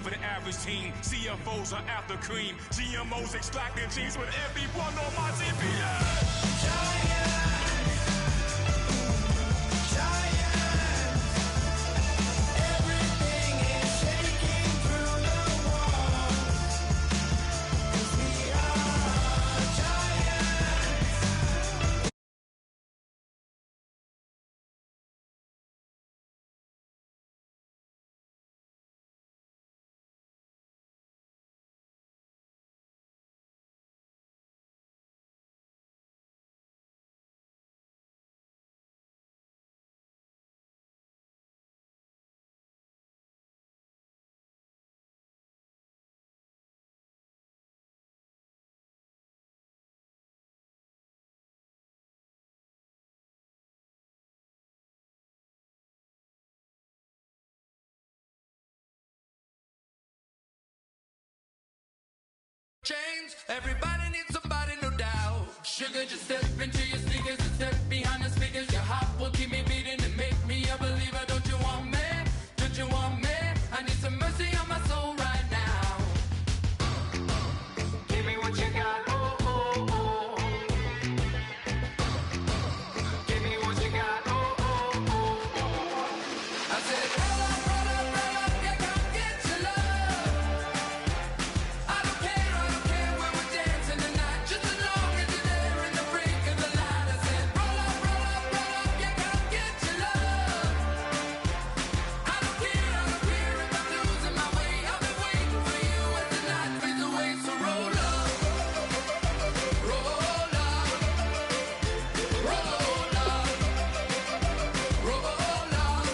For the average team, CFOs are after cream. GMOs extracting genes with everyone on my GPS. Giants. Everything is shaking through the walls. 'Cause we are giants. Change, everybody needs somebody, no doubt. Sugar, just step into your sneakers and step behind the speakers. Your heart will keep me beating and make me a believer. Don't you want me? Don't you want me? I need some mercy on my soul right now. Give me what you got, oh, oh, oh. Give me what you got, oh, oh, oh. I said, roll up, yeah, come get your love. I don't care when we're dancing tonight, just as long as you're there in the break of the light. I said, roll up, yeah, come get your love. I don't care if I'm losing my way. I've been waiting for you as the night fades away. So roll up, roll up, roll up, roll up.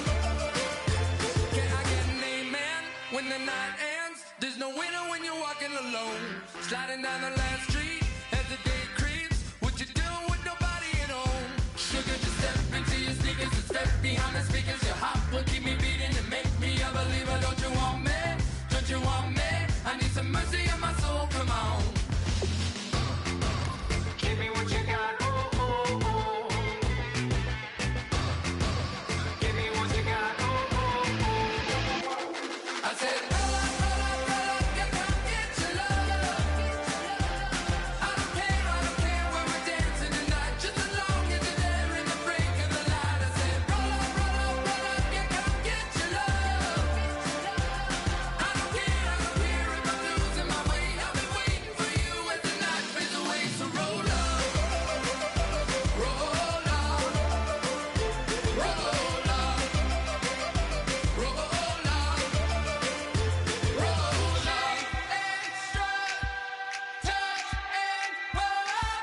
Can I get an amen when the night ends? There's no winner when you're walking alone. Sliding down the last street as the day creeps. What you doing with nobody at home? Sugar, just step into your sneakers and step behind the speakers. Your heart will keep me beating and make me a believer. Don't you want me? Don't you want me? I need some mercy on my soul, come on. Give me what you got, oh, oh, oh. Give me what you got, oh, oh, oh. I said, roll up, yeah, come get your love. I don't care when we're dancing tonight, just as long as you're there in the break of the light. I said, roll up, yeah, come get your love. I don't care if I'm losing my way. I've been waiting for you as the night fades away. So roll up, roll up, roll up, roll up. Roll up, extra, touch and pull up,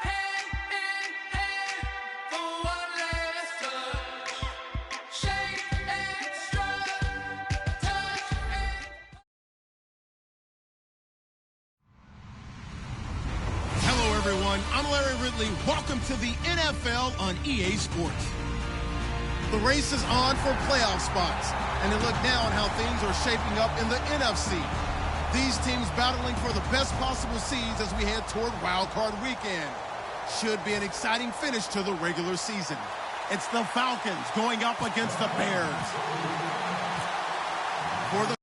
hand in hand for one last touch. Shake, extra, touch and. Hello, everyone. I'm Larry Ridley. Welcome to the NFL on EA Sports. The race is on for playoff spots, and a look now on how things are shaping up in the NFC. These teams battling for the best possible seeds as we head toward Wild Card Weekend. Should be an exciting finish to the regular season. It's the Falcons going up against the Bears. For the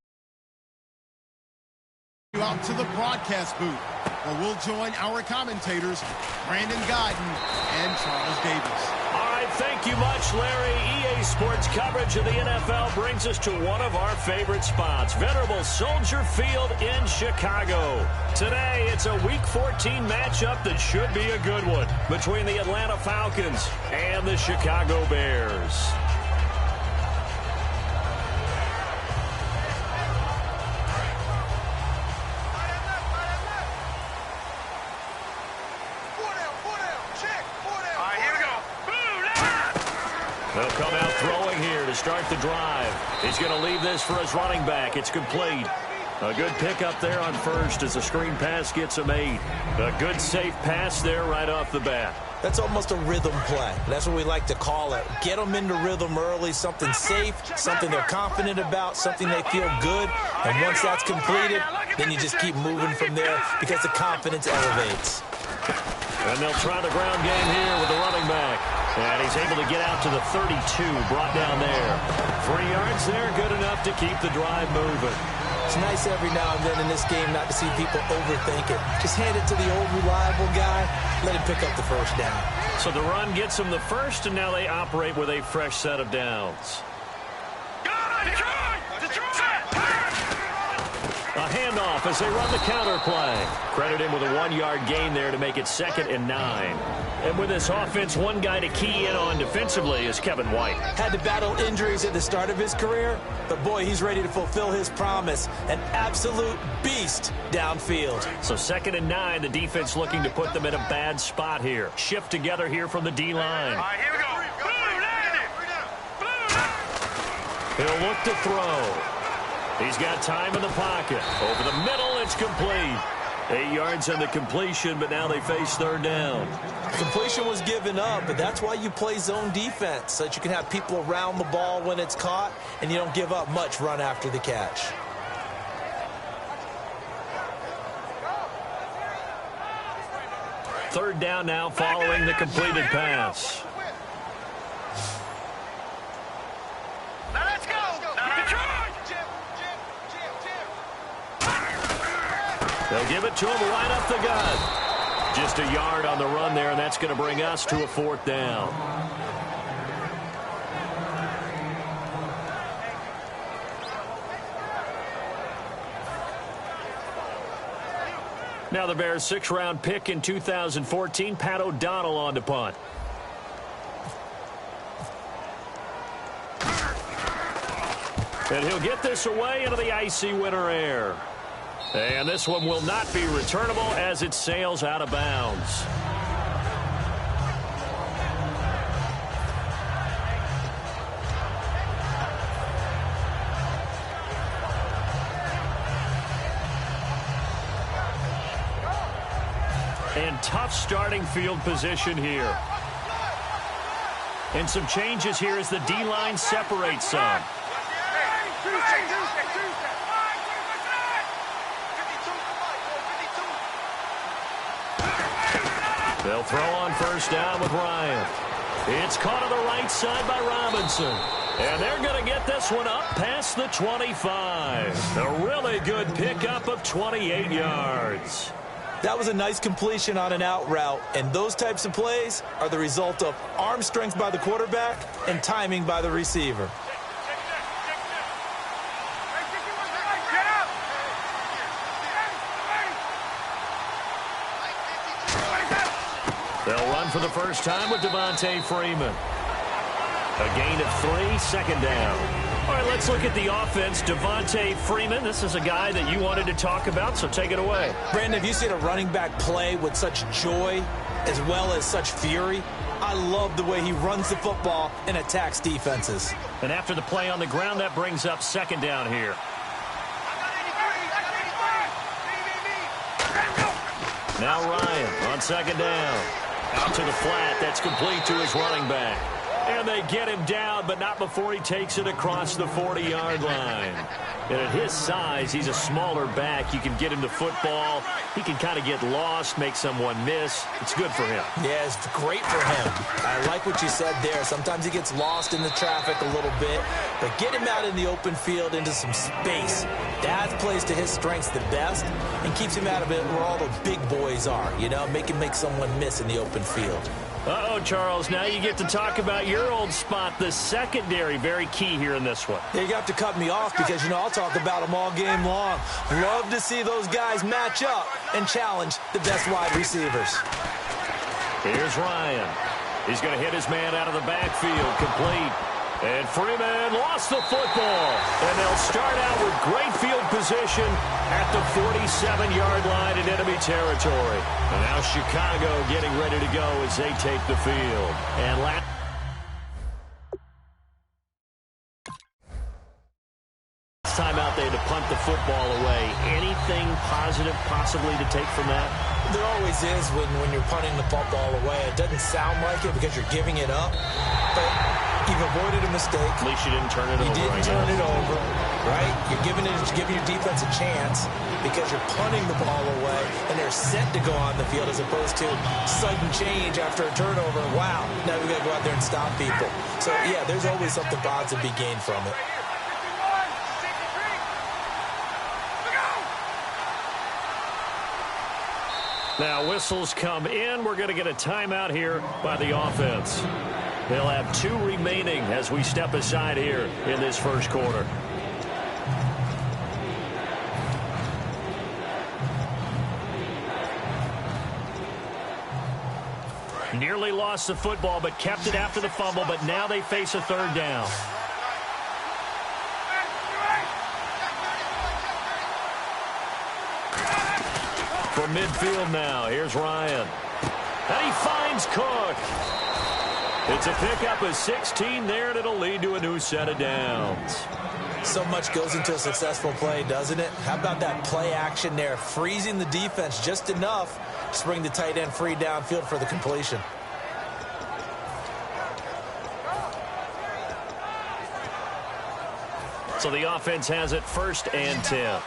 out to the broadcast booth, where we'll join our commentators, Brandon Guyton and Charles Davis. All right, thank you much, Larry. EA Sports coverage of the NFL brings us to one of our favorite spots, venerable Soldier Field in Chicago. Today, it's a Week 14 matchup that should be a good one between the Atlanta Falcons and the Chicago Bears. They'll come out throwing here to start the drive. He's going to leave this for his running back. It's complete. A good pickup there on first as the screen pass gets him 8. A good safe pass there right off the bat. That's almost a rhythm play. That's what we like to call it. Get them into rhythm early, something safe, something they're confident about, something they feel good. And once that's completed, then you just keep moving from there because the confidence elevates. And they'll try the ground game here with the running back. And he's able to get out to the 32, brought down there. 3 yards there, good enough to keep the drive moving. It's nice every now and then in this game not to see people overthink it. Just hand it to the old reliable guy, let him pick up the first down. So the run gets them the first, and now they operate with a fresh set of downs. A handoff as they run the counter play. Credit him with a 1-yard gain there to make it 2nd and 9. And with this offense, one guy to key in on defensively is Kevin White. Had to battle injuries at the start of his career, but boy, he's ready to fulfill his promise. An absolute beast downfield. So 2nd and 9, the defense looking to put them in a bad spot here. Shift together here from the D-line. All right, here we go. He'll look to throw. He's got time in the pocket. Over the middle, it's complete. 8 yards on the completion, but now they face 3rd down. Completion was given up, but that's why you play zone defense, so that you can have people around the ball when it's caught, and you don't give up much run after the catch. Third down now following the completed pass. Now let's go. They'll give it to him right up the gut. Just a yard on the run there, and that's going to bring us to a 4th down. Now the Bears' 6th-round pick in 2014, Pat O'Donnell on to punt. And he'll get this away into the icy winter air. And this one will not be returnable as it sails out of bounds. And tough starting field position here. And some changes here as the D-line separates some. They'll throw on 1st down with Ryan. It's caught on the right side by Robinson. And they're going to get this one up past the 25. A really good pickup of 28 yards. That was a nice completion on an out route, and those types of plays are the result of arm strength by the quarterback and timing by the receiver. They'll run for the first time with Devontae Freeman. A gain of 3, 2nd down. All right, let's look at the offense. Devontae Freeman, this is a guy that you wanted to talk about, so take it away. Brandon, have you seen a running back play with such joy as well as such fury? I love the way he runs the football and attacks defenses. And after the play on the ground, that brings up 2nd down here. Now Ryan on 2nd down. Out to the flat. That's complete to his running back. And they get him down, but not before he takes it across the 40-yard line. And at his size, he's a smaller back. You can get him the football. He can kind of get lost, make someone miss. It's good for him. Yeah, it's great for him. I like what you said there. Sometimes he gets lost in the traffic a little bit, but get him out in the open field into some space. That plays to his strengths the best and keeps him out of it where all the big boys are, you know, make someone miss in the open field. Uh-oh, Charles, now you get to talk about your old spot, the secondary. Very key here in this one. You got to cut me off because, you know, I'll talk about them all game long. Love to see those guys match up and challenge the best wide receivers. Here's Ryan. He's going to hit his man out of the backfield, complete. And Freeman lost the football. And they'll start out with great field position at the 47-yard line in enemy territory. And now Chicago getting ready to go as they take the field. And last time out, they had to punt the football away. Anything positive possibly to take from that? There always is when you're punting the football away. It doesn't sound like it because you're giving it up, but you've avoided a mistake. At least you didn't turn it over. You didn't turn it over, right? You're giving your defense a chance because you're punting the ball away, and they're set to go on the field as opposed to sudden change after a turnover. Wow, now we've got to go out there and stop people. So, yeah, there's always something positive to be gained from it. Now whistles come in. We're going to get a timeout here by the offense. They'll have 2 remaining as we step aside here in this first quarter. Nearly lost the football, but kept it after the fumble, but now they face a third down. From midfield now, here's Ryan. And he finds Cook. It's a pickup of 16 there, and it'll lead to a new set of downs. So much goes into a successful play, doesn't it? How about that play action there, freezing the defense just enough to bring the tight end free downfield for the completion. So the offense has it 1st and 10.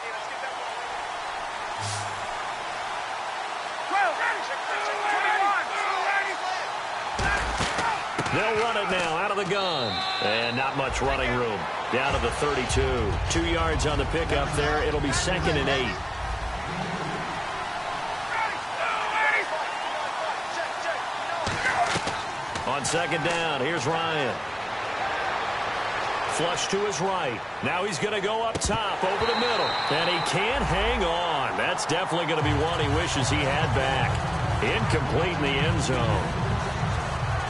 They'll run it now out of the gun. And not much running room. Down to the 32. 2 yards on the pickup there. It'll be 2nd and 8. On 2nd down, here's Ryan. Flush to his right. Now he's going to go up top, over the middle. And he can't hang on. That's definitely going to be one he wishes he had back. Incomplete in the end zone.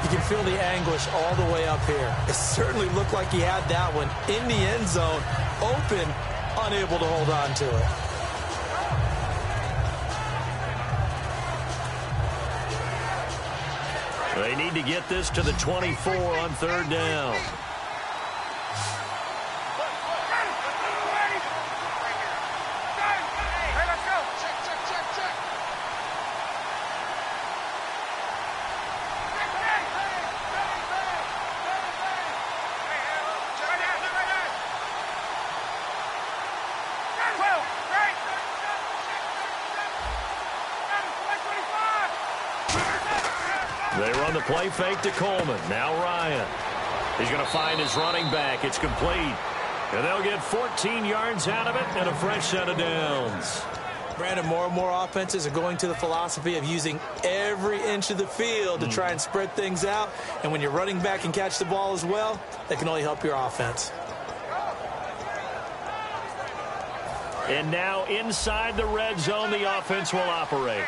You can feel the anguish all the way up here. It certainly looked like he had that one in the end zone, open, unable to hold on to it. They need to get this to the 24 on 3rd down. They run the play fake to Coleman. Now Ryan. He's going to find his running back. It's complete. And they'll get 14 yards out of it and a fresh set of downs. Brandon, more and more offenses are going to the philosophy of using every inch of the field to try and spread things out. And when you're running back and catch the ball as well, that can only help your offense. And now inside the red zone, the offense will operate.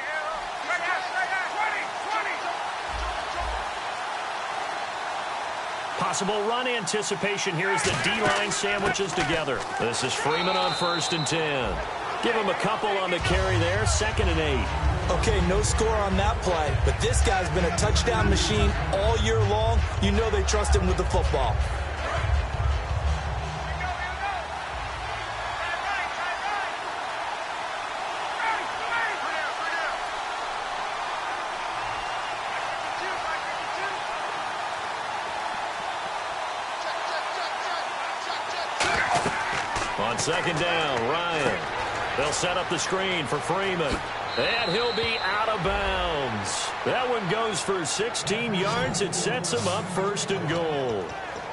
Possible run anticipation here as the D-line sandwiches together. This is Freeman on 1st and 10. Give him a couple on the carry there, 2nd and 8. Okay, no score on that play, but this guy's been a touchdown machine all year long. You know they trust him with the football. On 2nd down, Ryan. They'll set up the screen for Freeman. And he'll be out of bounds. That one goes for 16 yards. It sets him up 1st and goal.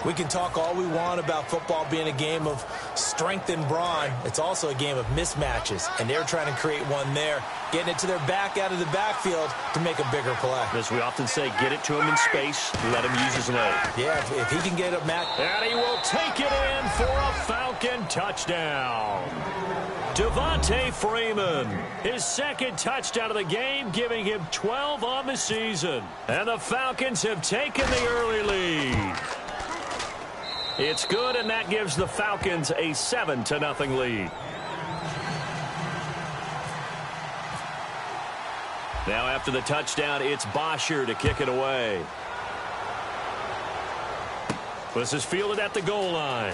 We can talk all we want about football being a game of strength and brawn. It's also a game of mismatches, and they're trying to create one there, getting it to their back out of the backfield to make a bigger play. As we often say, get it to him in space, let him use his leg. Yeah, if he can get it, Matt. And he will take it in for a Falcon touchdown. Devontae Freeman, his 2nd touchdown of the game, giving him 12 on the season. And the Falcons have taken the early lead. It's good, and that gives the Falcons a 7-0 lead. Now after the touchdown, it's Bosher to kick it away. This is fielded at the goal line.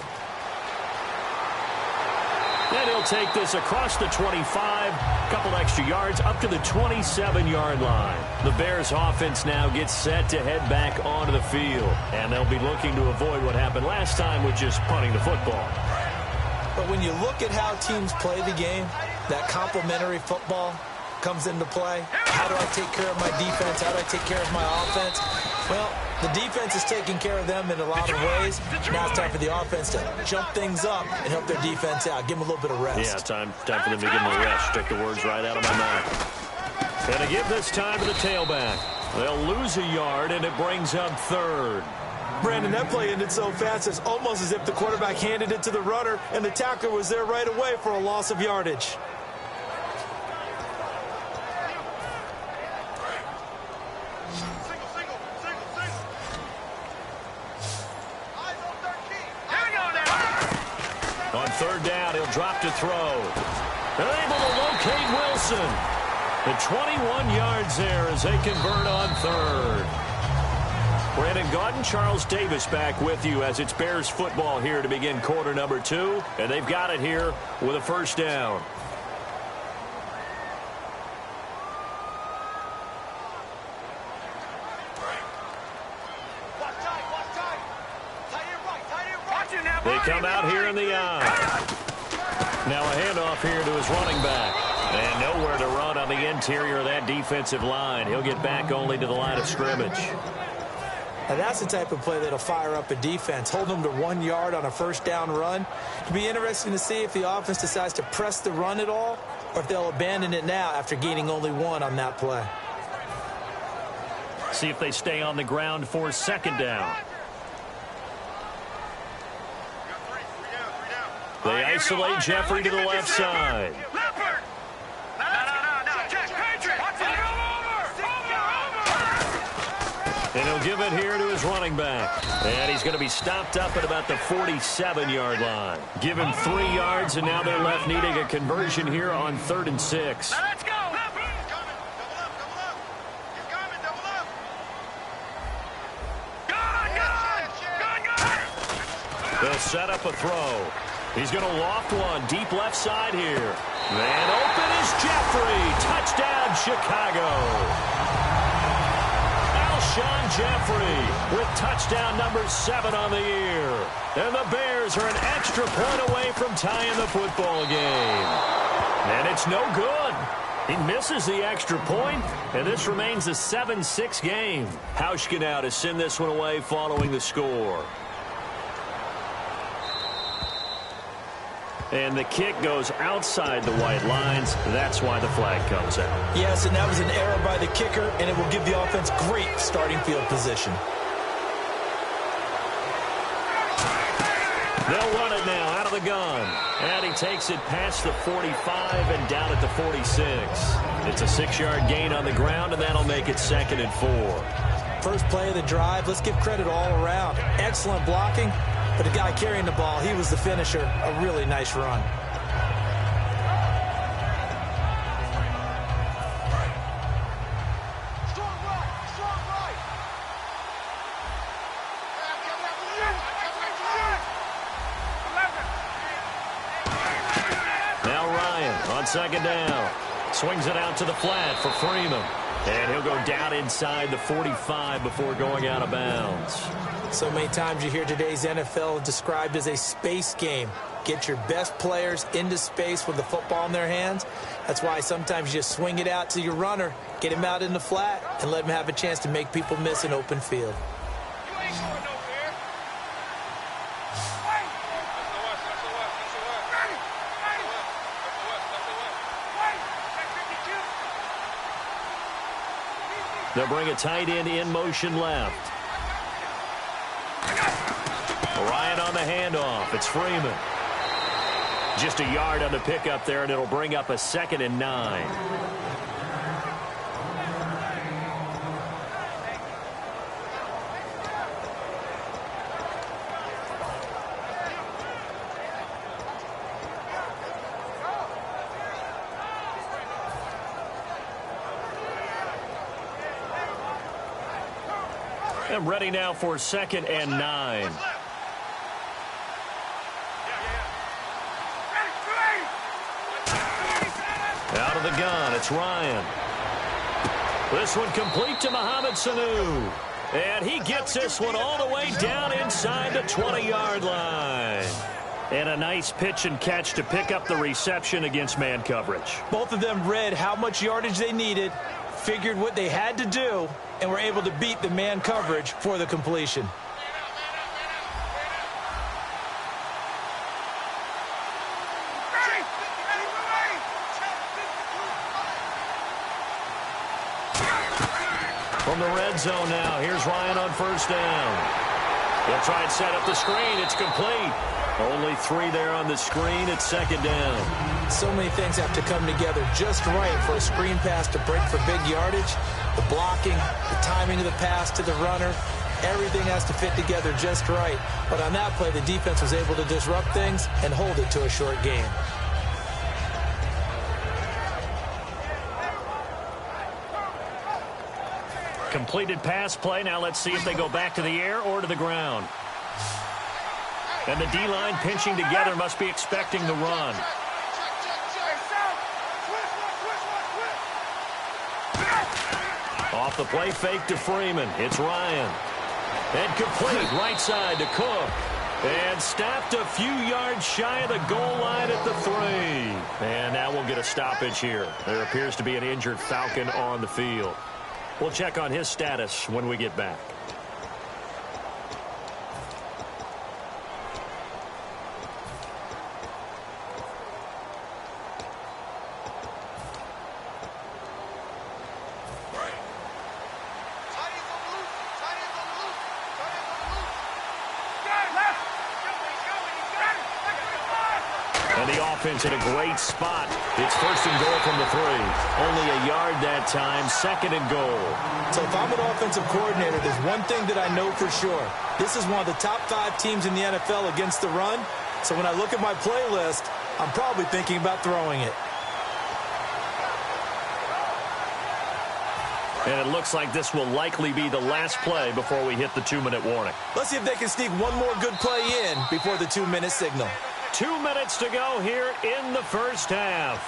And he'll take this across the 25, a couple extra yards, up to the 27-yard line. The Bears offense now gets set to head back onto the field. And they'll be looking to avoid what happened last time with just punting the football. But when you look at how teams play the game, that complementary football comes into play. How do I take care of my defense? How do I take care of my offense? Well, the defense is taking care of them in a lot of ways. Now it's time for the offense to jump things up and help their defense out. Give them a little bit of rest. Yeah, time for them to give them a rest. Take the words right out of my mouth. And to give this time to the tailback. They'll lose a yard, and it brings up third. Brandon, that play ended so fast, it's almost as if the quarterback handed it to the runner, and the tackler was there right away for a loss of yardage. On third down, he'll drop to throw. They're able to locate Wilson. The 21 yards there as they convert on third. Brandon Gaudin, Charles Davis back with you as it's Bears football here to begin quarter number 2. And they've got it here with a first down. They come out here in the eye. Now a handoff here to his running back. And nowhere to run on the interior of that defensive line. He'll get back only to the line of scrimmage. Now that's the type of play that'll fire up a defense. Hold them to 1 yard on a first down run. It'll be interesting to see if the offense decides to press the run at all or if they'll abandon it now after gaining only 1 on that play. See if they stay on the ground for second down. They isolate Jeffrey to the left side. And he'll give it here to his running back. And he's going to be stopped up at about the 47-yard line. Give him 3 yards, and now they're left needing a conversion here on 3rd and 6. Let's go. They'll set up a throw. He's going to loft one deep left side here. And open is Jeffrey. Touchdown, Chicago. Alshon Jeffrey with touchdown number 7 on the year. And the Bears are an extra point away from tying the football game. And it's no good. He misses the extra point, and this remains a 7-6 game. Hauschka now to send this one away following the score. And the kick goes outside the white lines. That's why the flag comes out. Yes, and that was an error by the kicker, and it will give the offense great starting field position. They'll run it now out of the gun. And he takes it past the 45 and down at the 46. It's a 6-yard gain on the ground, and that'll make it 2nd and 4. First play of the drive, let's give credit all around. Excellent blocking. But the guy carrying the ball, he was the finisher. A really nice run. Now Ryan on 2nd down. Swings it out to the flat for Freeman. And he'll go down inside the 45 before going out of bounds. So many times you hear today's NFL described as a space game. Get your best players into space with the football in their hands. That's why sometimes you just swing it out to your runner, get him out in the flat, and let him have a chance to make people miss an open field. They'll bring a tight end in motion left. Ryan on the handoff. It's Freeman. Just a yard on the pickup there, and it'll bring up a 2nd and 9. And ready now for 2nd and 9. the gun. It's Ryan. This one complete to Mohamed Sanu. And he gets this one all the way down inside the 20-yard line. And a nice pitch and catch to pick up the reception against man coverage. Both of them read how much yardage they needed, figured what they had to do, and were able to beat the man coverage for the completion. From the red zone now, here's Ryan on first down. He'll try and set up the screen. It's complete. Only 3 there on the screen. It's second down. So many things have to come together just right for a screen pass to break for big yardage. The blocking, the timing of the pass to the runner, everything has to fit together just right. But on that play, the defense was able to disrupt things and hold it to a short game. Completed pass play. Now let's see if they go back to the air or to the ground. And the D-line pinching together, must be expecting the run. Off the play fake to Freeman. It's Ryan. And complete right side to Cook. And stopped a few yards shy of the goal line at the 3. And now we'll get a stoppage here. There appears to be an injured Falcon on the field. We'll check on his status when we get back. And the offense in a great spot. It's first and goal from the 3. Only a yard that time, second and goal. So if I'm an offensive coordinator, there's one thing that I know for sure. This is one of the top 5 teams in the NFL against the run. So when I look at my playlist, I'm probably thinking about throwing it. And it looks like this will likely be the last play before we hit the 2-minute warning. Let's see if they can sneak one more good play in before the 2-minute signal. 2 minutes to go here in the first half.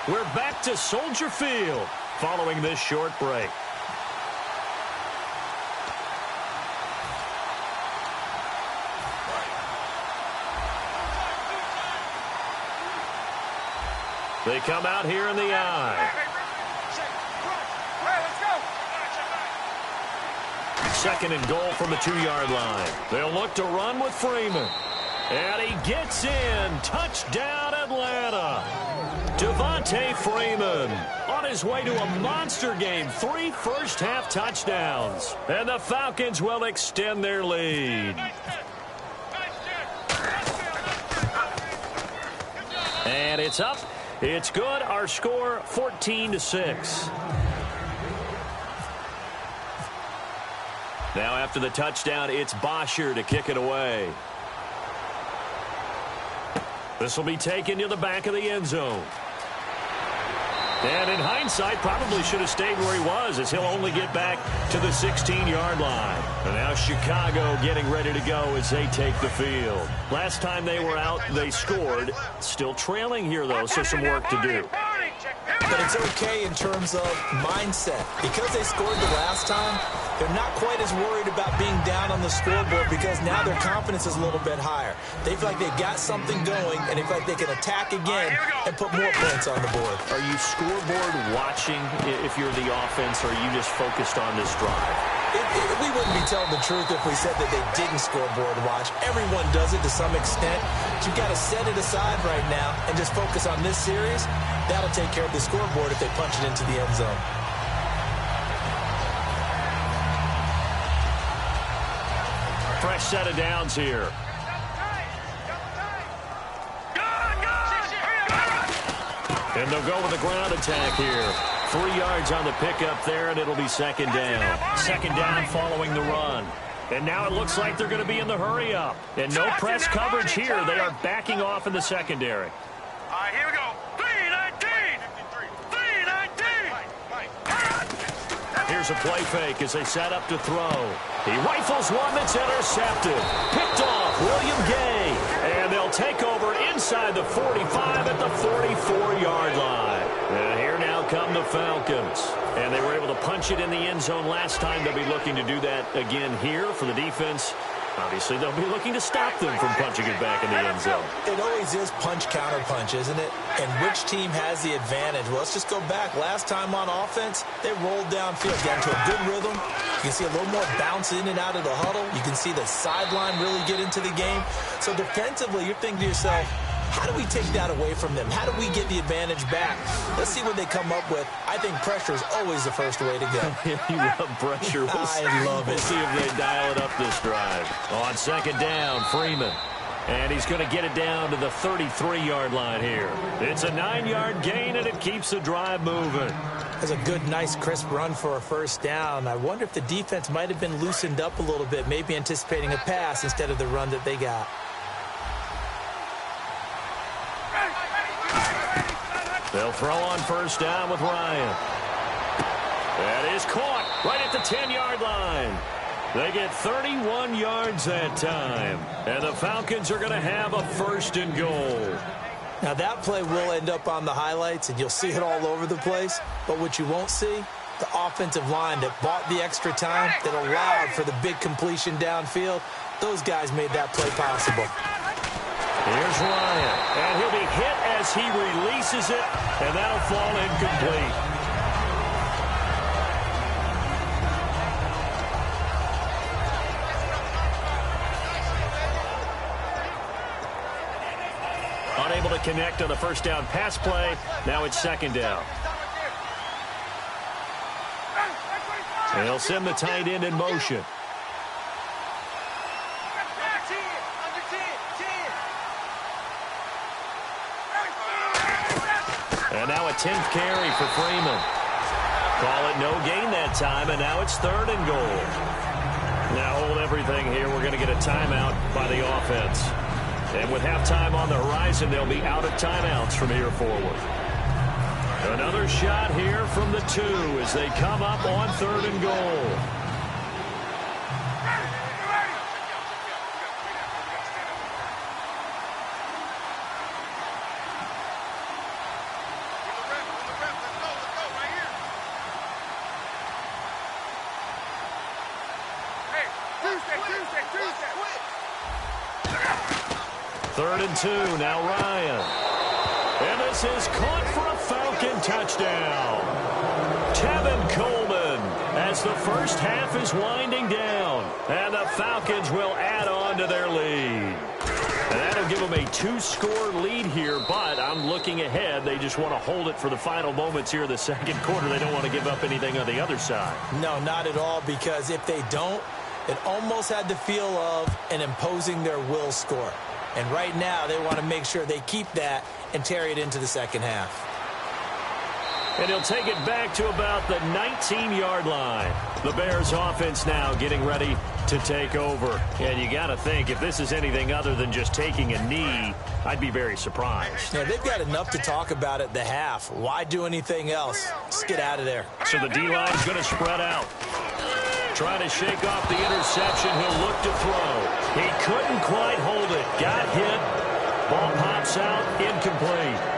We're back to Soldier Field following this short break. They come out here in the I. Second and goal from the 2-yard line. They'll look to run with Freeman. And he gets in. Touchdown, Atlanta. Devontae Freeman on his way to a monster game. 3 first-half touchdowns. And the Falcons will extend their lead. And it's up. It's good. Our score, 14-6. Now after the touchdown, it's Bosher to kick it away. This will be taken to the back of the end zone. And in hindsight, probably should have stayed where he was, as he'll only get back to the 16-yard line. And now Chicago getting ready to go as they take the field. Last time they were out, they scored. Still trailing here, though, so some work to do. But it's okay in terms of mindset. Because they scored the last time, they're not quite as worried about being down on the scoreboard because now their confidence is a little bit higher. They feel like they've got something going, and they feel like they can attack again and put more points on the board. Are you scoreboard watching if you're the offense, or are you just focused on this drive? We wouldn't be telling the truth if we said that they didn't scoreboard watch. Everyone does it to some extent. But you've got to set it aside right now and just focus on this series. That'll take care of the scoreboard if they punch it into the end zone. Fresh set of downs here. And they'll go with a ground attack here. 3 yards on the pickup there, and it'll be second down. Second down following the run. And now it looks like they're going to be in the hurry-up. And no press coverage here. They are backing off in the secondary. All right, here we go. 3-19. 3-19. Here's a play fake as they set up to throw. He rifles one that's intercepted. Picked off William Gay. And they'll take over inside the 45 at the 44-yard line. And here now Falcons. And they were able to punch it in the end zone last time. They'll be looking to do that again here for the defense. Obviously, they'll be looking to stop them from punching it back in the end zone. It always is punch-counter-punch, isn't it? And which team has the advantage? Well, let's just go back. Last time on offense, they rolled downfield, got into a good rhythm. You can see a little more bounce in and out of the huddle. You can see the sideline really get into the game. So defensively, you're thinking to yourself, how do we take that away from them? How do we get the advantage back? Let's see what they come up with. I think pressure is always the first way to go. You love pressure. I love it. We'll see if they dial it up this drive. On second down, Freeman. And he's going to get it down to the 33-yard line here. It's a 9-yard gain, and it keeps the drive moving. That's a good, nice, crisp run for a first down. I wonder if the defense might have been loosened up a little bit, maybe anticipating a pass instead of the run that they got. They'll throw on first down with Ryan. That is caught right at the 10-yard line. They get 31 yards that time. And the Falcons are going to have a first and goal. Now, that play will end up on the highlights, and you'll see it all over the place. But what you won't see, the offensive line that bought the extra time, that allowed for the big completion downfield, those guys made that play possible. Here's Ryan, and he'll be hit as he releases it, and that'll fall incomplete. Unable to connect on the first down pass play. Now it's second down. And he'll send the tight end in motion. And now a 10th carry for Freeman. Call it no gain that time, and now it's third and goal. Now hold everything here. We're going to get a timeout by the offense. And with halftime on the horizon, they'll be out of timeouts from here forward. Another shot here from the 2 as they come up on third and goal. Third and 2, now Ryan. And this is caught for a Falcon touchdown. Tevin Coleman as the first half is winding down. And the Falcons will add on to their lead. And that'll give them a 2-score lead here, but I'm looking ahead. They just want to hold it for the final moments here in the second quarter. They don't want to give up anything on the other side. No, not at all, because if they don't, it almost had the feel of an imposing their will score. And right now, they want to make sure they keep that and carry it into the second half. And he'll take it back to about the 19-yard line. The Bears offense now getting ready to take over. And you got to think, if this is anything other than just taking a knee, I'd be very surprised. Yeah, they've got enough to talk about at the half. Why do anything else? Just get out of there. So the D-line's going to spread out. Trying to shake off the interception. He'll look to throw. He couldn't quite hold it. Got hit. Ball pops out. Incomplete.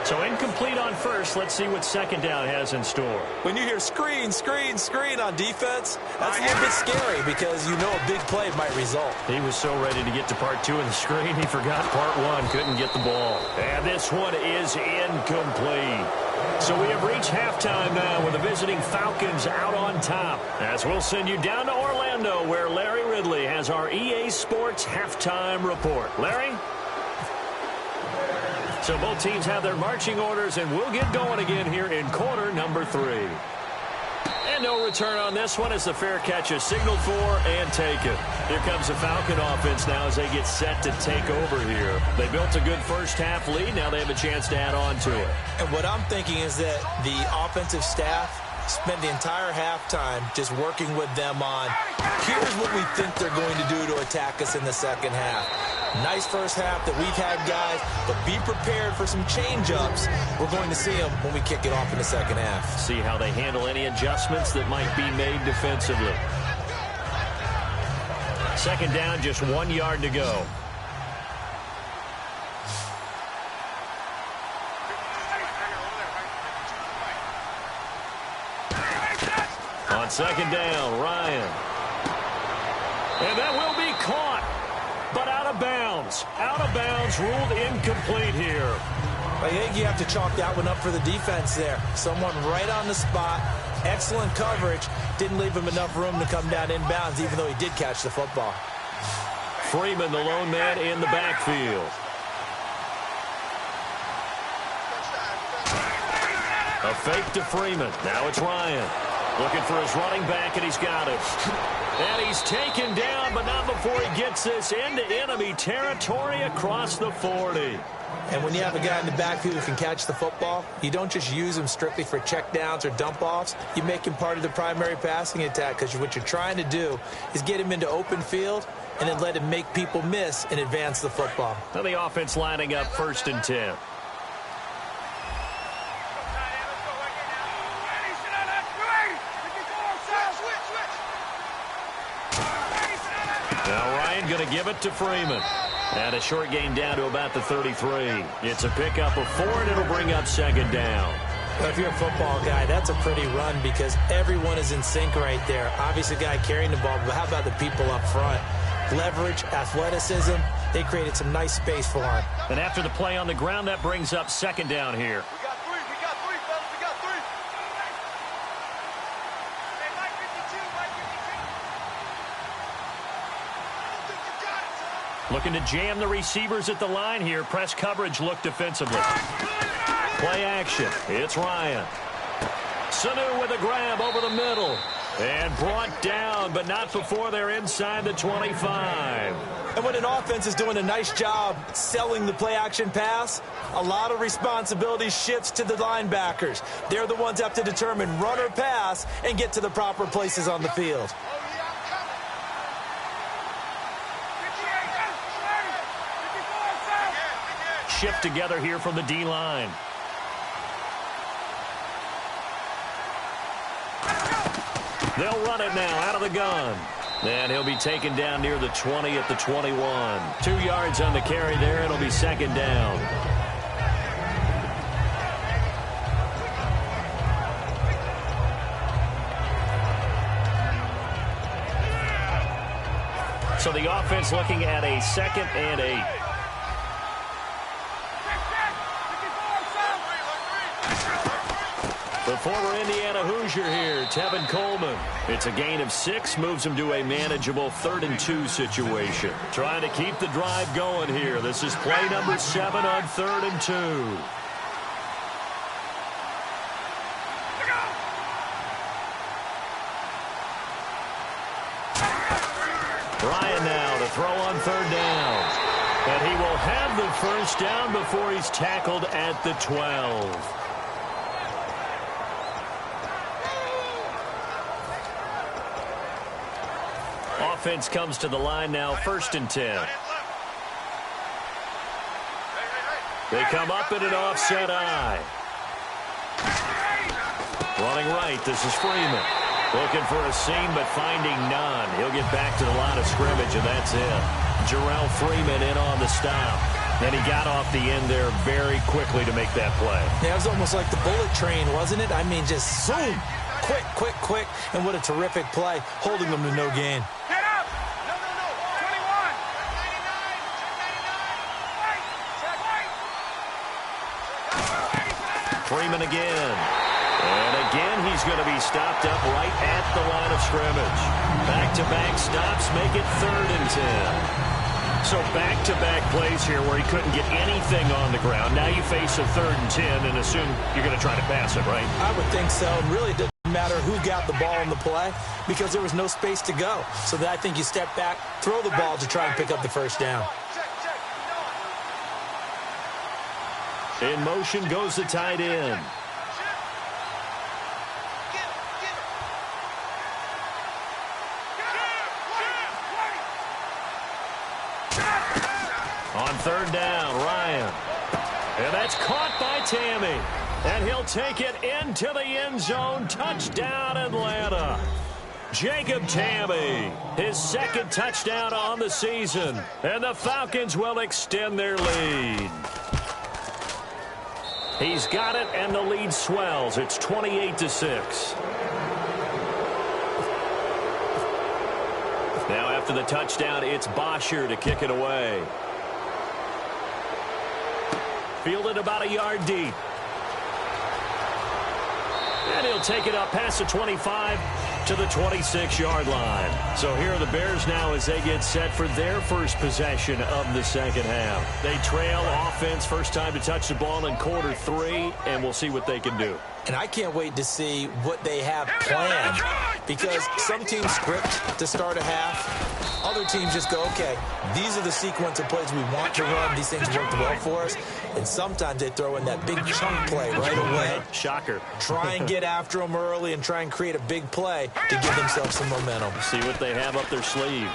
So incomplete on first. Let's see what second down has in store. When you hear screen, screen, screen on defense, that's a little bit scary because you know a big play might result. He was so ready to get to part 2 of the screen, he forgot part 1. Couldn't get the ball. And this one is incomplete. So we have reached halftime now with the visiting Falcons out on top. As we'll send you down to Orlando where Larry Ridley has our EA Sports halftime report. Larry? So both teams have their marching orders, and we'll get going again here in quarter number 3. And no return on this one as the fair catch is signaled for and taken. Here comes the Falcon offense now as they get set to take over here. They built a good first half lead. Now they have a chance to add on to it. And what I'm thinking is that the offensive staff spent the entire halftime just working with them on, here's what we think they're going to do to attack us in the second half. Nice first half that we've had, guys, but be prepared for some change-ups. We're going to see them when we kick it off in the second half. See how they handle any adjustments that might be made defensively. Second down, just 1 yard to go. On second down, Ryan. And that will be caught, but out of bounds. Out of bounds, ruled incomplete here. I think you have to chalk that one up for the defense there. Someone right on the spot. Excellent coverage. Didn't leave him enough room to come down inbounds, even though he did catch the football. Freeman, the lone man in the backfield. A fake to Freeman. Now it's Ryan. Looking for his running back, and he's got it. And he's taken down, but not before he gets this into enemy territory across the 40. And when you have a guy in the backfield who can catch the football, you don't just use him strictly for checkdowns or dump-offs. You make him part of the primary passing attack, because what you're trying to do is get him into open field and then let him make people miss and advance the football. Now the offense lining up 1st and 10. Now Ryan going to give it to Freeman. And a short gain down to about the 33. It's a pickup of 4, and it'll bring up 2nd down. Well, if you're a football guy, that's a pretty run because everyone is in sync right there. Obviously, the guy carrying the ball, but how about the people up front? Leverage, athleticism, they created some nice space for him. And after the play on the ground, that brings up 2nd down here. We got three, fellas, we got three. Hey, Mike 52, Mike 52. I don't think you got it, son. Looking to jam the receivers at the line here. Press coverage look defensively. Play action. It's Ryan. Sanu with a grab over the middle. And brought down, but not before they're inside the 25. And when an offense is doing a nice job selling the play-action pass, a lot of responsibility shifts to the linebackers. They're the ones that have to determine run or pass and get to the proper places on the field. Shift together here from the D-line. They'll run it now out of the gun. And he'll be taken down near the 20 at the 21. 2 yards on the carry there. It'll be 2nd down. So the offense looking at a 2nd and 8. The former Indiana Hoosier here, Tevin Coleman. It's a gain of 6, moves him to a manageable 3rd and 2 situation. Trying to keep the drive going here. This is play number 7 on 3rd and 2. Ryan now to throw on 3rd down. And he will have the 1st down before he's tackled at the 12. Offense comes to the line now, 1st and 10. They come up in an offset eye. Running right, this is Freeman. Looking for a seam, but finding none. He'll get back to the line of scrimmage, and that's it. Jarrell Freeman in on the stop. And he got off the end there very quickly to make that play. Yeah, it was almost like the bullet train, wasn't it? I mean, just zoom. Quick, quick, quick. And what a terrific play, holding them to no gain. Get up! No, 21! Freeman again. And again, he's going to be stopped up right at the line of scrimmage. Back-to-back stops make it 3rd and 10. So back-to-back plays here where he couldn't get anything on the ground. Now you face a 3rd and 10 and assume you're going to try to pass it, right? I would think so. It really doesn't matter who got the ball in the play because there was no space to go. So that I think you step back, throw the ball to try and pick up the 1st down. In motion goes the tight end. On 3rd down, Ryan. And that's caught by Tammy. And he'll take it into the end zone. Touchdown, Atlanta. Jacob Tammy, his 2nd touchdown on the season. And the Falcons will extend their lead. He's got it, and the lead swells. It's 28-6. After the touchdown, it's Bosher to kick it away. Fielded about a yard deep. And he'll take it up past the 25 to the 26-yard line. So here are the Bears now as they get set for their first possession of the second half. They trail offense, first time to touch the ball in quarter 3, and we'll see what they can do. And I can't wait to see what they have planned, because some teams script to start a half. Other teams just go, okay, these are the sequence of plays we want to run. These things worked well for us. And sometimes they throw in that big chunk play right away. Shocker. Try and get after them early and try and create a big play to give themselves some momentum. See what they have up their sleeve.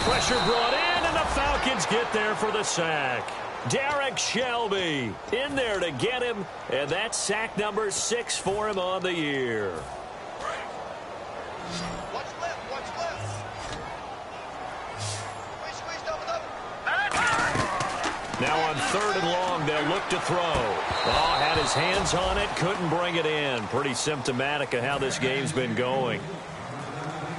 Pressure brought in, and the Falcons get there for the sack. Derek Shelby in there to get him, and that's sack number 6 for him on the year. What's left? What's left? Squeeze, double. Now on 3rd and long, they'll look to throw. Oh, had his hands on it, couldn't bring it in. Pretty symptomatic of how this game's been going.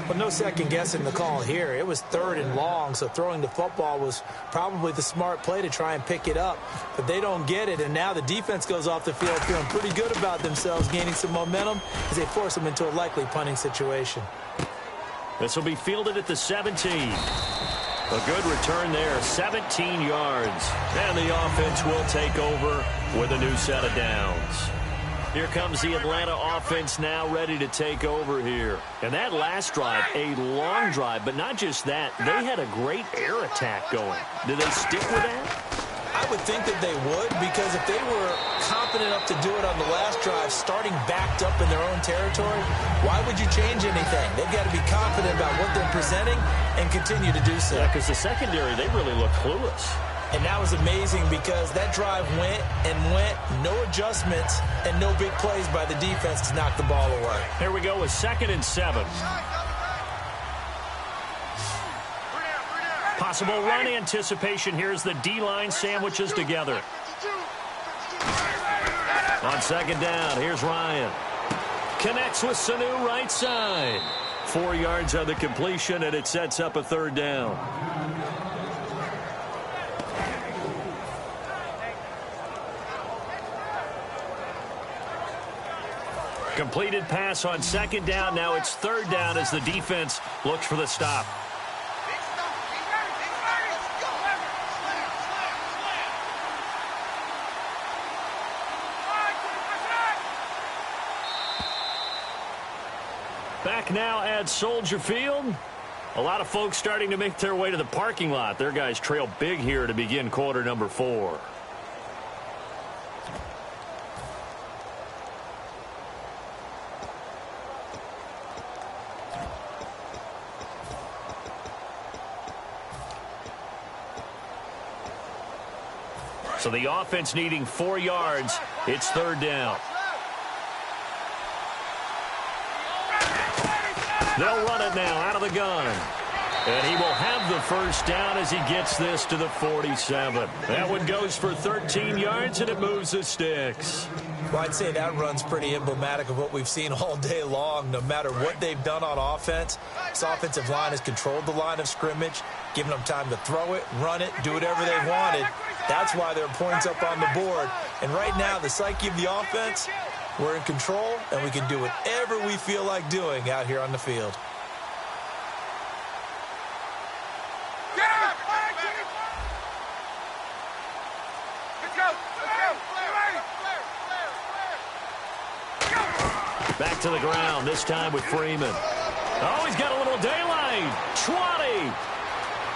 But no second guessing the call here. It was 3rd and long, so throwing the football was probably the smart play to try and pick it up. But they don't get it, and now the defense goes off the field feeling pretty good about themselves, gaining some momentum as they force them into a likely punting situation. This will be fielded at the 17. A good return there, 17 yards. And the offense will take over with a new set of downs. Here comes the Atlanta offense now ready to take over here. And that last drive, a long drive, but not just that. They had a great air attack going. Do they stick with that? I would think that they would, because if they were confident enough to do it on the last drive, starting backed up in their own territory, why would you change anything? They've got to be confident about what they're presenting and continue to do so. Yeah, because the secondary, they really look clueless. And that was amazing because that drive went and went, no adjustments, and no big plays by the defense to knock the ball away. Here we go with 2nd and 7. Possible run anticipation. Here's the D-line sandwiches together. On 2nd down, here's Ryan. Connects with Sanu right side. 4 yards on the completion, and it sets up a 3rd down. Completed pass on 2nd down. Now it's 3rd down as the defense looks for the stop. Back now at Soldier Field. A lot of folks starting to make their way to the parking lot. Their guys trail big here to begin quarter number 4. So the offense needing 4 yards. It's 3rd down. They'll run it now out of the gun. And he will have the 1st down as he gets this to the 47. That one goes for 13 yards, and it moves the sticks. Well, I'd say that run's pretty emblematic of what we've seen all day long. No matter what they've done on offense, this offensive line has controlled the line of scrimmage, given them time to throw it, run it, do whatever they wanted. That's why there are points up on the board. And right now, the psyche of the offense, we're in control, and we can do whatever we feel like doing out here on the field. Back to the ground, this time with Freeman. Oh, he's got a little daylight. 20.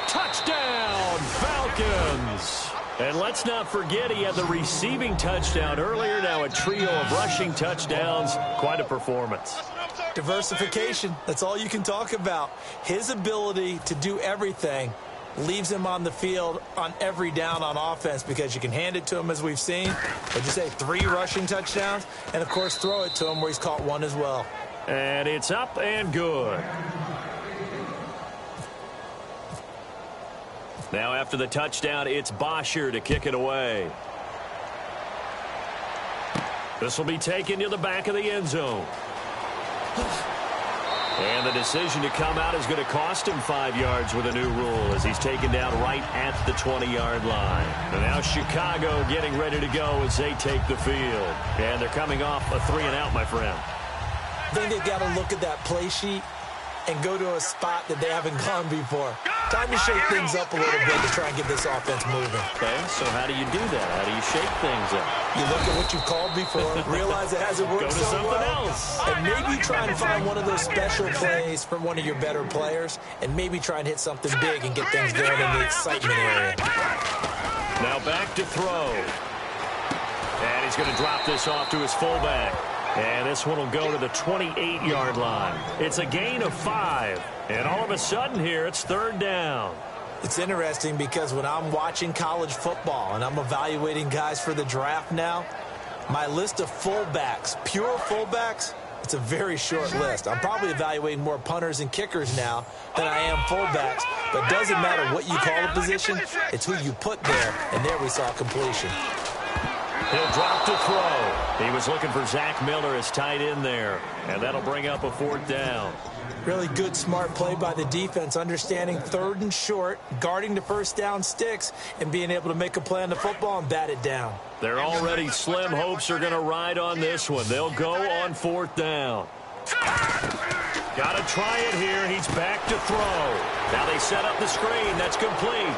Touchdown, Falcons. And let's not forget he had the receiving touchdown earlier. Now a trio of rushing touchdowns. Quite a performance. Diversification, that's all you can talk about. His ability to do everything leaves him on the field on every down on offense, because you can hand it to him, as we've seen. What'd you say, 3 rushing touchdowns? And, of course, throw it to him where he's caught 1 as well. And it's up and good. Now after the touchdown, it's Bosher to kick it away. This will be taken to the back of the end zone. And the decision to come out is going to cost him 5 yards with a new rule as he's taken down right at the 20-yard line. And now Chicago getting ready to go as they take the field. And they're coming off a 3-and-out, my friend. I think they've got to look at that play sheet and go to a spot that they haven't gone before. Time to shake things up a little bit to try and get this offense moving. Okay, so how do you do that? How do you shake things up? You look at what you called before, realize it hasn't worked Go to so something well, else. and maybe try and find one of those special plays from one of your better players, and maybe try and hit something big and get things going in the excitement area. Now back to throw. And he's going to drop this off to his fullback. And this one will go to the 28-yard line. It's a gain of 5. And all of a sudden here, it's 3rd down. It's interesting because when I'm watching college football and I'm evaluating guys for the draft now, my list of fullbacks, pure fullbacks, it's a very short list. I'm probably evaluating more punters and kickers now than I am fullbacks. But it doesn't matter what you call the position, it's who you put there. And there we saw completion. He'll drop to throw. He was looking for Zach Miller as tight end there. And that'll bring up a 4th down. Really good, smart play by the defense, understanding 3rd and short, guarding the first down sticks, and being able to make a play on the football and bat it down. Their already slim hopes are going to ride on this one. They'll go on 4th down. Got to try it here. He's back to throw. Now they set up the screen. That's complete.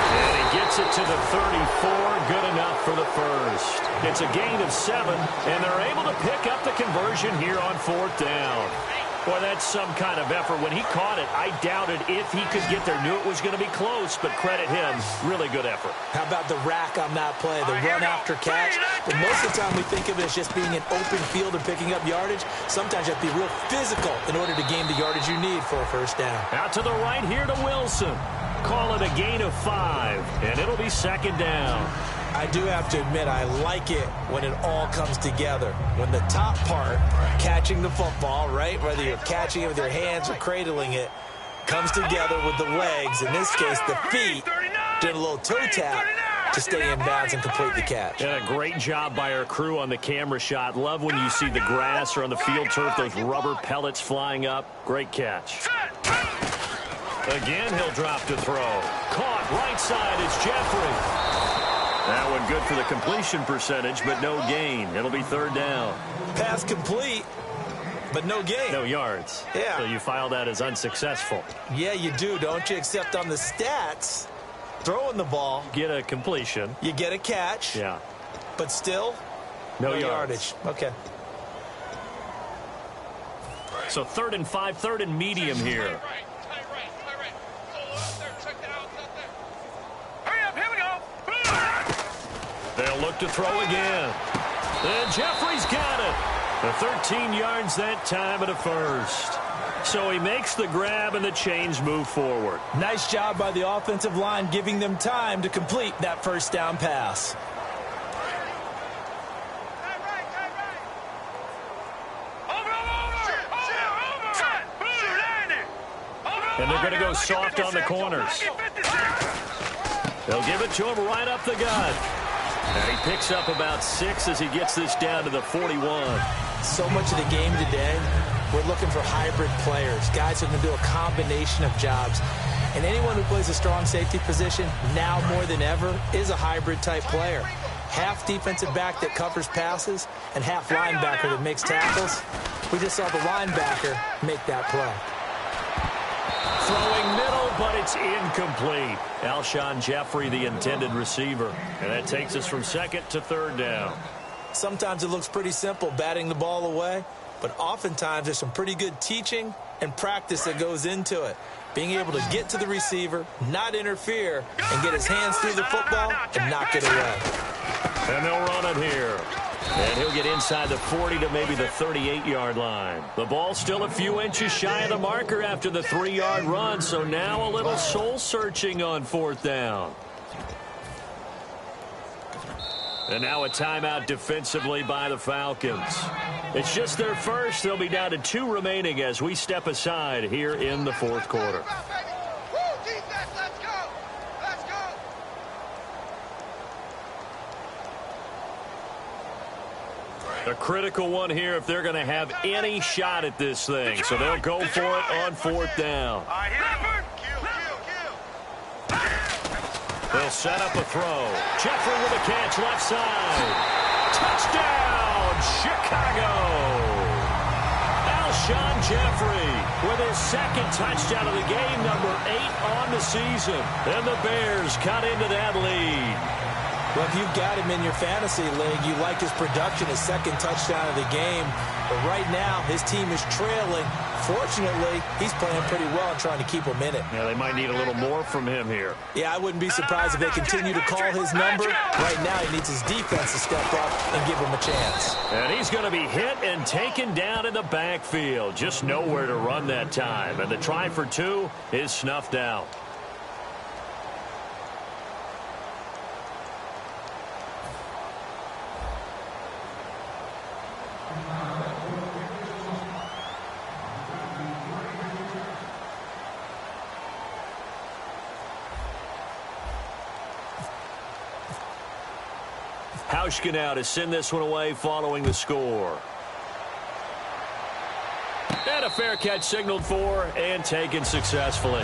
And he gets it to the 34. Good enough for the first. It's a gain of 7, and they're able to pick up the conversion here on 4th down. Boy, that's some kind of effort. When he caught it, I doubted if he could get there. Knew it was going to be close, but credit him. Really good effort. How about the rack on that play, the run after catch? But most of the time we think of it as just being an open field and picking up yardage. Sometimes you have to be real physical in order to gain the yardage you need for a first down. Out to the right here to Wilson. Call it a gain of 5, and it'll be 2nd down. I do have to admit, I like it when it all comes together. When the top part, catching the football, right, whether you're catching it with your hands or cradling it, comes together with the legs, in this case the feet, did a little toe tap to stay in bounds and complete the catch. And a great job by our crew on the camera shot. Love when you see the grass or on the field turf, those rubber pellets flying up. Great catch. Again, he'll drop to throw. Caught right side, it's Jeffrey. That one good for the completion percentage, but no gain. It'll be 3rd down. Pass complete, but no gain. No yards. Yeah. So you file that as unsuccessful. Yeah, you do, don't you? Except on the stats, throwing the ball, Get a completion. you get a catch, Yeah. but still No yardage. Okay. So 3rd and 5, 3rd and medium here. They'll look to throw again. And Jeffrey's got it. The 13 yards that time at a first. So he makes the grab and the chains move forward. Nice job by the offensive line giving them time to complete that first down pass. And they're going to go soft on the corners. They'll give it to him right up the gut. And he picks up about 6 as he gets this down to the 41. So much of the game today, we're looking for hybrid players, guys who can do a combination of jobs. And anyone who plays a strong safety position, now more than ever, is a hybrid type player. Half defensive back that covers passes and half linebacker that makes tackles. We just saw the linebacker make that play. Throwing middle, but it's incomplete. Alshon Jeffrey, the intended receiver. And that takes us from 2nd to 3rd down. Sometimes it looks pretty simple, batting the ball away, but oftentimes there's some pretty good teaching and practice that goes into it. Being able to get to the receiver, not interfere, and get his hands through the football and knock it away. And they'll run it here. And he'll get inside the 40 to maybe the 38-yard line. The ball still a few inches shy of the marker after the 3-yard run, so now a little soul-searching on 4th down. And now a timeout defensively by the Falcons. It's just their first. They'll be down to 2 remaining as we step aside here in the 4th quarter. Woo, defense, let's go! Let's go! A critical one here if they're going to have any shot at this thing. So they'll go for it on 4th down. They'll set up a throw. Jeffrey with a catch left side. Touchdown, Chicago. Alshon Jeffrey with his 2nd touchdown of the game, number 8 on the season. And the Bears cut into that lead. Well, if you've got him in your fantasy league, you like his production, his 2nd touchdown of the game. But right now, his team is trailing. Fortunately, he's playing pretty well and trying to keep him in it. Yeah, they might need a little more from him here. Yeah, I wouldn't be surprised if they continue to call his number. Right now, he needs his defense to step up and give him a chance. And he's going to be hit and taken down in the backfield. Just nowhere to run that time. And the try for 2 is snuffed out. Hauschka now to send this one away following the score. And a fair catch signaled for and taken successfully.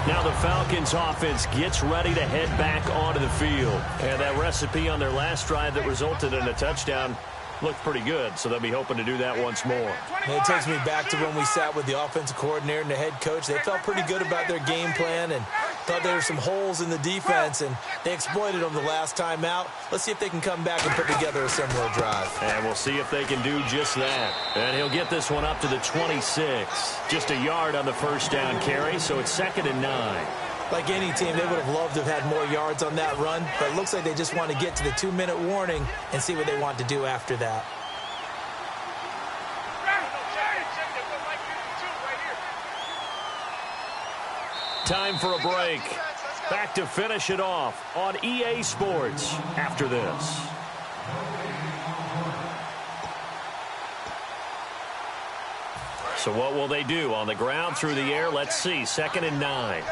Now the Falcons offense gets ready to head back onto the field. And that recipe on their last drive that resulted in a touchdown looked pretty good, so they'll be hoping to do that once more. It takes me back to when we sat with the offensive coordinator and the head coach. They felt pretty good about their game plan and thought there were some holes in the defense, and they exploited them the last time out. Let's see if they can come back and put together a similar drive. And we'll see if they can do just that. And he'll get this one up to the 26. Just a yard on the 1st down carry, so it's 2nd and 9. Like any team, they would have loved to have had more yards on that run, but it looks like they just want to get to the 2-minute warning and see what they want to do after that. Time for a break. Back to finish it off on EA Sports after this. So what will they do? On the ground, through the air, let's see. 2nd and 9.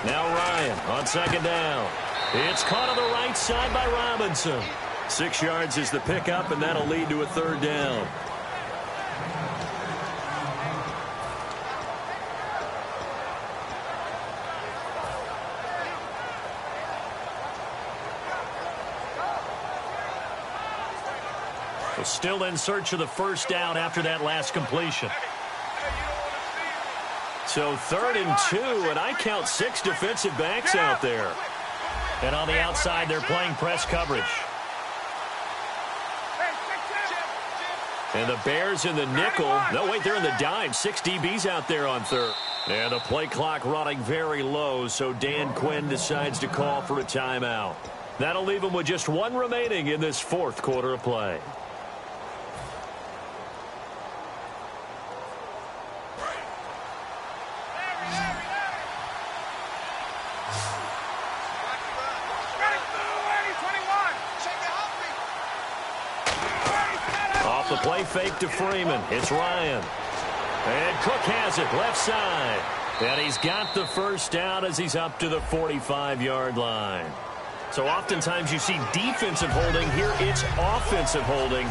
Now Ryan on 2nd down. It's caught on the right side by Robinson. 6 yards is the pickup, and that'll lead to a 3rd down. Well, still in search of the 1st down after that last completion. So 3rd and 2, and I count 6 defensive backs out there. And on the outside, they're playing press coverage. And the Bears in the nickel. No, wait, they're in the dime. 6 DBs out there on 3rd. And the play clock running very low, so Dan Quinn decides to call for a timeout. That'll leave them with just 1 remaining in this 4th quarter of play. The play fake to Freeman. It's Ryan. And Cook has it left side. And he's got the 1st down as he's up to the 45-yard line. So oftentimes you see defensive holding. Here it's offensive holding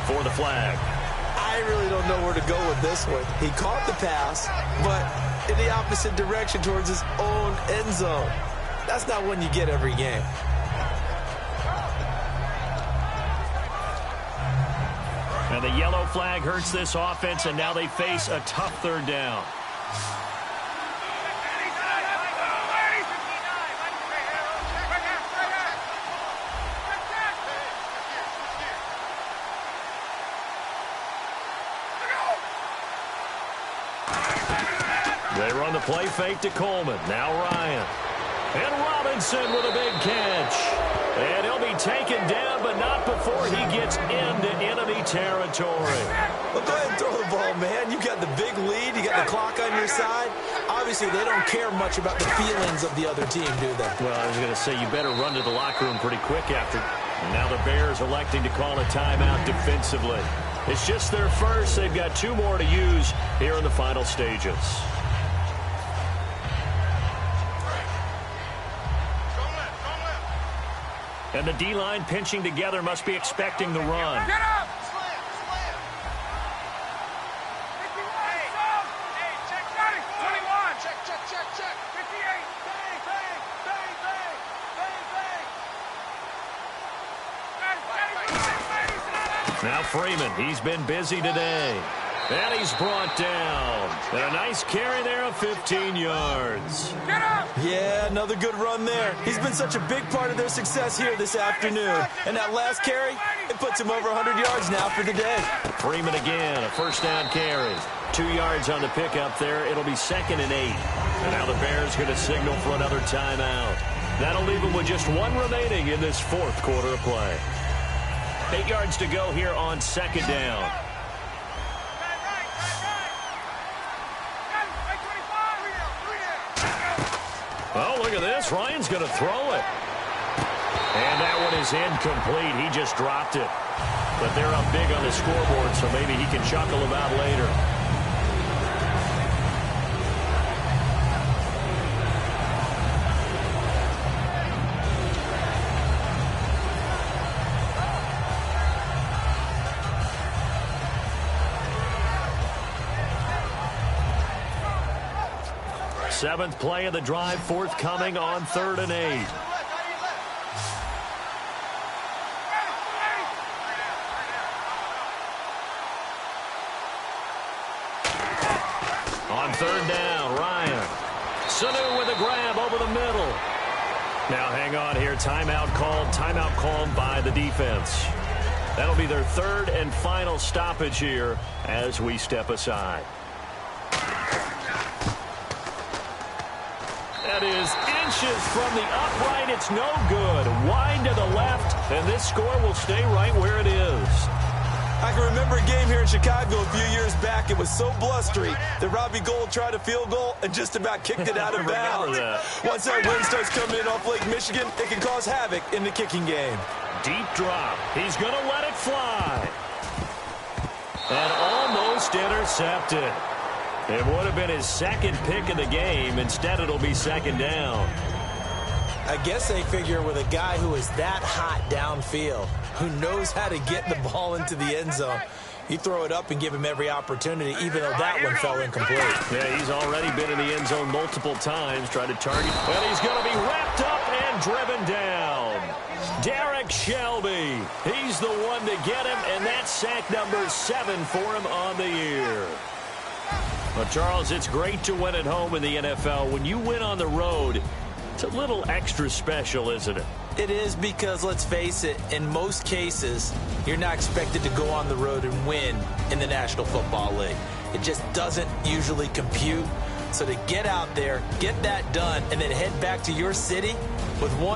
for the flag. I really don't know where to go with this one. He caught the pass, but in the opposite direction towards his own end zone. That's not one you get every game. And the yellow flag hurts this offense, and now they face a tough 3rd down. They run the play fake to Coleman. Now Ryan. And Robinson with a big catch. And he'll be taken down, but not before he gets into enemy territory. Well, go ahead and throw the ball, man. You got the big lead. You got the clock on your side. Obviously, they don't care much about the feelings of the other team, do they? Well, I was going to say, you better run to the locker room pretty quick after. And now the Bears electing to call a timeout defensively. It's just their first. They've got 2 more to use here in the final stages. And the D-line pinching together must be expecting the run. Get up! Slam! Slam! Hey, check 21! Check, check, check, check! 58! Bang, bang! Bang, bang! Bang, bang! Now Freeman, he's been busy today. And he's brought down. And a nice carry there of 15 yards. Get up! Yeah, another good run there. He's been such a big part of their success here this afternoon. And that last carry, it puts him over 100 yards now for the day. Freeman again, a first down carry. 2 yards on the pickup there. It'll be 2nd and 8. And now the Bears going to signal for another timeout. That'll leave them with just 1 remaining in this 4th quarter of play. 8 yards to go here on 2nd down. Oh, look at this. Ryan's going to throw it. And that one is incomplete. He just dropped it. But they're up big on the scoreboard, so maybe he can chuckle about later. Seventh play of the drive, forthcoming on 3rd and 8. On 3rd down, Ryan. Sanu with a grab over the middle. Now hang on here. Timeout called by the defense. That'll be their 3rd and final stoppage here as we step aside. That is inches from the upright. It's no good. Wide to the left, and this score will stay right where it is. I can remember a game here in Chicago a few years back. It was so blustery that Robbie Gould tried a field goal and just about kicked it out of bounds. Once that wind starts coming in off Lake Michigan, it can cause havoc in the kicking game. Deep drop. He's going to let it fly. And almost intercepted. It would have been his 2nd pick of the game. Instead, it'll be 2nd down. I guess they figure with a guy who is that hot downfield, who knows how to get the ball into the end zone, you throw it up and give him every opportunity, even though that one fell incomplete. Yeah, he's already been in the end zone multiple times, tried to target. And he's going to be wrapped up and driven down. Derek Shelby, he's the one to get him, and that's sack number 7 for him on the year. Well, Charles, it's great to win at home in the NFL. When you win on the road, it's a little extra special, isn't it? It is because, let's face it, in most cases, you're not expected to go on the road and win in the National Football League. It just doesn't usually compute. So to get out there, get that done, and then head back to your city with one